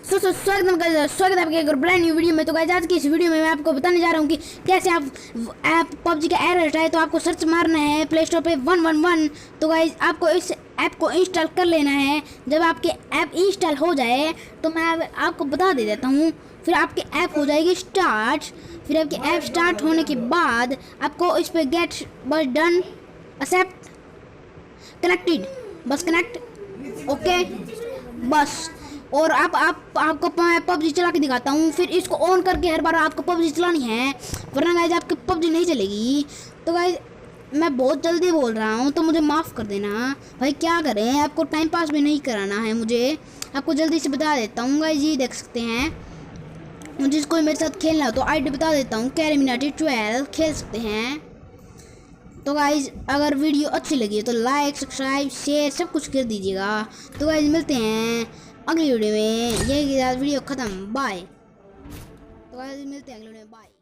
स्वागत है आपके एक ब्रांड न्यू वीडियो में। तो गाइस आज की इस वीडियो में मैं आपको बताने जा रहा हूँ कि कैसे आप ऐप पबजी का एरर है तो आपको सर्च मारना है प्ले स्टोर पे 111। तो गाइस आपको इस ऐप को इंस्टॉल कर लेना है। जब आपके ऐप इंस्टॉल हो जाए तो मैं आपको बता दे देता हूँ। फिर आपकी ऐप हो जाएगी स्टार्ट। फिर आपकी ऐप स्टार्ट होने के बाद आपको इस पर गेट बस डन एक्सेप्ट कनेक्टेड बस कनेक्ट ओके बस। और आपको मैं पबजी चला के दिखाता हूँ। फिर इसको ऑन करके हर बार आपको पबजी चलानी है, वरना गाइस आपकी पबजी नहीं चलेगी। तो गाइस मैं बहुत जल्दी बोल रहा हूँ तो मुझे माफ़ कर देना भाई। क्या करें, आपको टाइम पास भी नहीं कराना है, मुझे आपको जल्दी से बता देता हूँ। गाइस ये देख सकते हैं, मुझे इसको मेरे साथ खेलना हो तो आईडी बता देता हूँ, कैरेमिनाटी 12 खेल सकते हैं। तो गाइज अगर वीडियो अच्छी लगी तो लाइक सब्सक्राइब शेयर सब कुछ कर दीजिएगा। तो गाइज मिलते हैं अगली वीडियो में। यही वीडियो ख़त्म, बाय। तो गाइज मिलते हैं अगली वीडियो में, बाय।